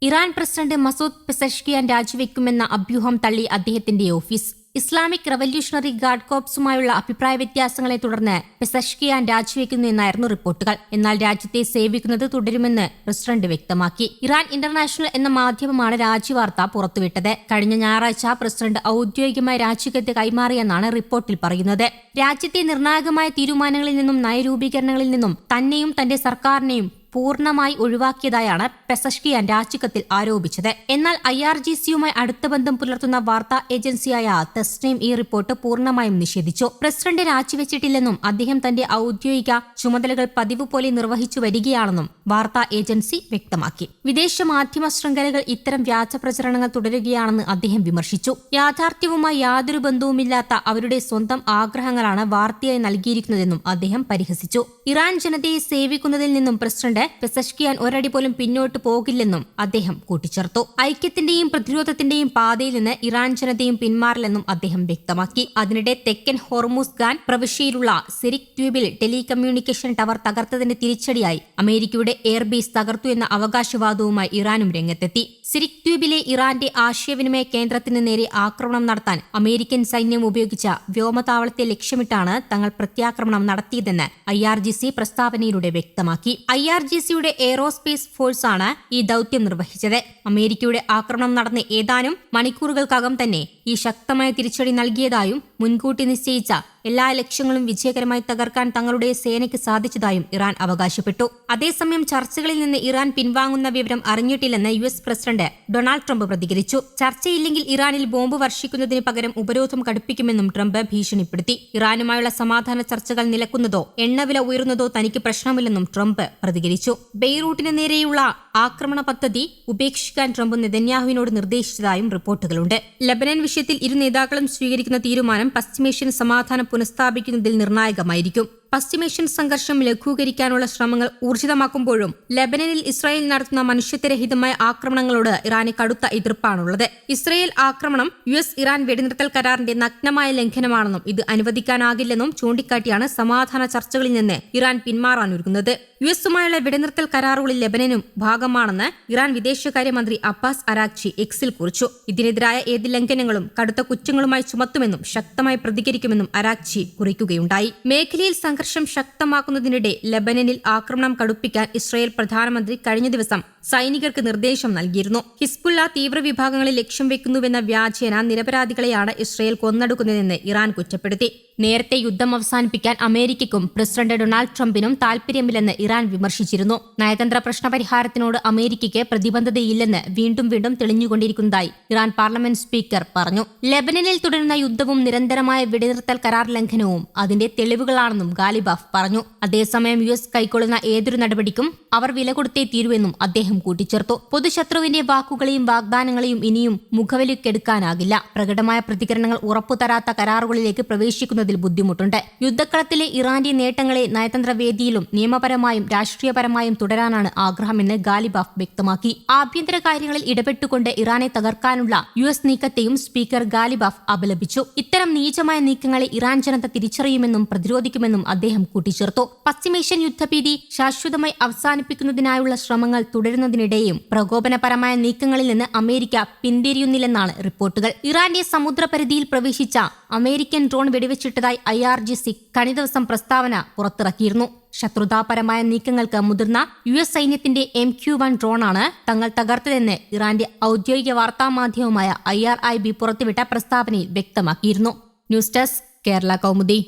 Iran president Masoud Pezeshkian രാജിവെക്കുമെന്ന അഭ്യൂഹം തള്ളി അദ്ദേഹത്തിന്റെ office. Islamic revolutionary guard കോർപ്സുമായുള്ള അഭിപ്രായ വ്യത്യാസങ്ങളെ തുടർന്ന് പെസഷ്കിയാൻ രാജിവെക്കുന്നു എന്നായിരുന്നു റിപ്പോർട്ടുകൾ. എന്നാൽ രാജ്യത്തെ സേവിക്കുന്നത് തുടരുമെന്ന് പ്രസിഡന്റ് വ്യക്തമാക്കി. ഇറാൻ ഇന്റർനാഷണൽ എന്ന മാധ്യമമാണ് രാജിവാർത്ത പുറത്തുവിട്ടത്. കഴിഞ്ഞ ഞായറാഴ്ച പ്രസിഡന്റ് ഔദ്യോഗികമായി രാജിക്കത്ത് കൈമാറിയെന്നാണ് റിപ്പോർട്ടിൽ പറയുന്നത്. രാജ്യത്തെ നിർണായകമായ തീരുമാനങ്ങളിൽ നിന്നും നയരൂപീകരണങ്ങളിൽ നിന്നും തന്നെയും തന്റെ സർക്കാരിനെയും പൂർണ്ണമായി ഒഴിവാക്കിയതായാണ് പെസഷ്കിയാൻ രാജിക്കത്തിൽ ആരോപിച്ചത്. എന്നാൽ IRGCയുമായി അടുത്ത ബന്ധം പുലർത്തുന്ന വാർത്താ ഏജൻസിയായ തസ്നീം ഈ റിപ്പോർട്ട് പൂർണ്ണമായും നിഷേധിച്ചു. പ്രസിഡന്റ് രാജിവെച്ചിട്ടില്ലെന്നും അദ്ദേഹം തന്റെ ഔദ്യോഗിക ചുമതലകൾ പതിവ് പോലെ നിർവഹിച്ചു വരികയാണെന്നും വാർത്താ ഏജൻസി വ്യക്തമാക്കി. വിദേശ മാധ്യമ ശൃംഖലകൾ ഇത്തരം വ്യാജ പ്രചരണങ്ങൾ തുടരുകയാണെന്ന് അദ്ദേഹം വിമർശിച്ചു. യാഥാർത്ഥ്യവുമായി യാതൊരു ബന്ധവുമില്ലാത്ത അവരുടെ സ്വന്തം ആഗ്രഹങ്ങളാണ് വാർത്തയായി നൽകിയിരിക്കുന്നതെന്നും അദ്ദേഹം പരിഹസിച്ചു. ഇറാൻ ജനതയെ സേവിക്കുന്നതിൽ നിന്നും പ്രസിഡന്റ് പെസഷ്കിയാൻ ഒരടി പോലും പിന്നോട്ട് പോകില്ലെന്നും അദ്ദേഹം കൂട്ടിച്ചേർത്തു. ഐക്യത്തിന്റെയും പ്രതിരോധത്തിന്റെയും പാതയിൽ നിന്ന് ഇറാൻ ജനതയും പിന്മാറില്ലെന്നും അദ്ദേഹം വ്യക്തമാക്കി. അതിനിടെ തെക്കൻ ഹോർമുസ്ഗാൻ പ്രവിശ്യയിലുള്ള സിരിക് ദ്വീപിൽ ടെലികമ്മ്യൂണിക്കേഷൻ ടവർ തകർത്തതിന്റെ തിരിച്ചടിയായി അമേരിക്കയുടെ എയർബേസ് തകർത്തു എന്ന അവകാശവാദവുമായി ഇറാനും രംഗത്തെത്തി. സിരിക് ദ്വീപിലെ ഇറാന്റെ ആശയവിനിമയ കേന്ദ്രത്തിന് നേരെ ആക്രമണം നടത്താൻ അമേരിക്കൻ സൈന്യം ഉപയോഗിച്ച വ്യോമതാവളത്തെ ലക്ഷ്യമിട്ടാണ് തങ്ങൾ പ്രത്യാക്രമണം നടത്തിയതെന്ന് IRGC പ്രസ്താവനയിലൂടെ വ്യക്തമാക്കി. IRGCയുടെ എയ്റോസ്പേസ് ഫോഴ്സാണ് ഈ ദൌത്യം നിർവഹിച്ചത്. അമേരിക്കയുടെ ആക്രമണം നടന്ന ഏതാനും മണിക്കൂറുകൾക്കകം തന്നെ ഈ ശക്തമായ തിരിച്ചടി നൽകിയതായും മുൻകൂട്ടി നിശ്ചയിച്ച എല്ലാ ലക്ഷ്യങ്ങളും വിജയകരമായി തകർക്കാൻ തങ്ങളുടെ സേനയ്ക്ക് സാധിച്ചതായും ഇറാൻ അവകാശപ്പെട്ടു. അതേസമയം ചർച്ചകളിൽ നിന്ന് ഇറാൻ പിൻവാങ്ങുന്ന വിവരം അറിഞ്ഞിട്ടില്ലെന്ന് US പ്രസിഡന്റ് ഡൊണാൾഡ് ട്രംപ് പ്രതികരിച്ചു. ചർച്ചയില്ലെങ്കിൽ ഇറാനിൽ ബോംബ് വർഷിക്കുന്നതിന് പകരം ഉപരോധം കടുപ്പിക്കുമെന്നും ട്രംപ് ഭീഷണിപ്പെടുത്തി. ഇറാനുമായുള്ള സമാധാന ചർച്ചകൾ നിലക്കുന്നതോ എണ്ണവില ഉയരുന്നതോ തനിക്ക് പ്രശ്നമില്ലെന്നും ട്രംപ് പ്രതികരിച്ചു. ബെയ്റൂട്ടിന് നേരെയുള്ള ആക്രമണ പദ്ധതി ഉപേക്ഷിക്കാൻ ട്രംപ് നെതന്യാഹുവിനോട് നിർദ്ദേശിച്ചതായും റിപ്പോർട്ടുകളുണ്ട്. ലെബനൻ വിഷയത്തിൽ ഇരു നേതാക്കളും സ്വീകരിക്കുന്ന തീരുമാനം പശ്ചിമേഷ്യൻ സമാധാനം പുനഃസ്ഥാപിക്കുന്നതിൽ നിർണായകമായിരിക്കും. പശ്ചിമേഷ്യൻ സംഘർഷം ലഘൂകരിക്കാനുള്ള ശ്രമങ്ങൾ ഊർജിതമാക്കുമ്പോഴും ലെബനനിൽ ഇസ്രായേൽ നടത്തുന്ന മനുഷ്യത്വരഹിതമായ ആക്രമണങ്ങളോട് ഇറാന് കടുത്ത എതിർപ്പാണുള്ളത്. ഇസ്രായേൽ ആക്രമണം US ഇറാൻ വെടിനിർത്തൽ കരാറിന്റെ നഗ്നമായ ലംഘനമാണെന്നും ഇത് അനുവദിക്കാനാകില്ലെന്നും ചൂണ്ടിക്കാട്ടിയാണ് സമാധാന ചർച്ചകളിൽ നിന്ന് ഇറാൻ പിന്മാറാനൊരുങ്ങുന്നത്. USുമായുള്ള വെടിനിർത്തൽ കരാറുകളിൽ ലെബനനും ഭാഗമാണെന്ന് ഇറാൻ വിദേശകാര്യമന്ത്രി അബ്ബാസ് അരാഗ്ചി എക്സിൽ കുറിച്ചു. ഇതിനെതിരായ ഏത് ലംഘനങ്ങളും കടുത്ത കുറ്റങ്ങളുമായി ചുമത്തുമെന്നും ശക്തമായി പ്രതികരിക്കുമെന്നും അരാഗ്ചി കുറിക്കുകയുണ്ടായി. മേഖലയിൽ സംഘർഷം ശക്തമാക്കുന്നതിനിടെ ലെബനനിൽ ആക്രമണം കടുപ്പിക്കാൻ ഇസ്രായേൽ പ്രധാനമന്ത്രി കഴിഞ്ഞ ദിവസം സൈനികർക്ക് നിർദ്ദേശം നൽകിയിരുന്നു. ഹിസ്ബുള്ള തീവ്രവിഭാഗങ്ങളെ ലക്ഷ്യം വെക്കുന്നുവെന്ന വ്യാജേന നിരപരാധികളെയാണ് ഇസ്രായേൽ കൊന്നൊടുക്കുന്നതെന്ന് ഇറാൻ കുറ്റപ്പെടുത്തി. നേരത്തെ യുദ്ധം അവസാനിപ്പിക്കാൻ അമേരിക്കയ്ക്കും പ്രസിഡന്റ് ഡൊണാൾഡ് ട്രംപിനും താൽപര്യമില്ലെന്ന് ഇറാൻ വിമർശിച്ചിരുന്നു. നയതന്ത്ര പ്രശ്നപരിഹാരത്തിനോട് അമേരിക്കയ്ക്ക് പ്രതിബദ്ധതയില്ലെന്ന് വീണ്ടും തെളിഞ്ഞുകൊണ്ടിരിക്കുന്നതായി ഇറാൻ പാർലമെന്റ് സ്പീക്കർ പറഞ്ഞു. ലെബനനിൽ തുടരുന്ന യുദ്ധവും നിരന്തരമായ വെടിനിർത്തൽ കരാർ ലംഘനവും അതിന്റെ തെളിവുകളാണെന്നും ഗാലിബാഫ് പറഞ്ഞു. അതേസമയം US കൈക്കൊള്ളുന്ന ഏതൊരു നടപടിക്കും അവർ വില കൊടുത്തേ തീരുവെന്നും അദ്ദേഹം കൂട്ടിച്ചേർത്തു. പൊതുശത്രുവിന്റെ വാക്കുകളെയും വാഗ്ദാനങ്ങളെയും ഇനിയും മുഖവിലക്കെടുക്കാനാകില്ല. പ്രകടമായ പ്രതികരണങ്ങൾ ഉറപ്പുതരാത്ത കരാറുകളിലേക്ക് പ്രവേശിക്കുന്നതിൽ ബുദ്ധിമുട്ടുണ്ട്. യുദ്ധക്കളത്തിലെ ഇറാന്റെ നേട്ടങ്ങളെ നയതന്ത്ര വേദിയിലും നിയമപരമായും രാഷ്ട്രീയപരമായും തുടരാനാണ് ആഗ്രഹമെന്ന് ഗാലിബാഫ് വ്യക്തമാക്കി. ആഭ്യന്തര കാര്യങ്ങളിൽ ഇടപെട്ടുകൊണ്ട് ഇറാനെ തകർക്കാനുള്ള US നീക്കത്തെയും സ്പീക്കർ ഗാലിബാഫ് അപലപിച്ചു. ഇത്തരം നീചമായ നീക്കങ്ങളെ ഇറാൻ ജനത തിരിച്ചറിയുമെന്നും പ്രതിരോധിക്കുമെന്നും അദ്ദേഹം കൂട്ടിച്ചേർത്തു. പശ്ചിമേഷ്യൻ യുദ്ധഭീതി ശാശ്വതമായി അവസാനിപ്പിക്കുന്നതിനായുള്ള ശ്രമങ്ങൾ തുടരുന്നതിനിടെയും പ്രകോപനപരമായ നീക്കങ്ങളിൽ നിന്ന് അമേരിക്ക പിന്തിരിയുന്നില്ലെന്നാണ് റിപ്പോർട്ടുകൾ. ഇറാന്റെ സമുദ്രപരിധിയിൽ പ്രവേശിച്ച അമേരിക്കൻ ഡ്രോൺ വെടിവെച്ചിട്ടതായി IRGC കഴിഞ്ഞ ദിവസം പ്രസ്താവന പുറത്തിറക്കിയിരുന്നു. ശത്രുതാപരമായ നീക്കങ്ങൾക്ക് മുതിർന്ന US സൈന്യത്തിന്റെ MQ-1 ഡ്രോണാണ് തങ്ങൾ തകർത്തതെന്ന് ഇറാന്റെ ഔദ്യോഗിക വാർത്താമാധ്യമമായ IRIB പുറത്തുവിട്ട പ്രസ്താവനയിൽ വ്യക്തമാക്കിയിരുന്നു. News desk Kerala Kaumudi.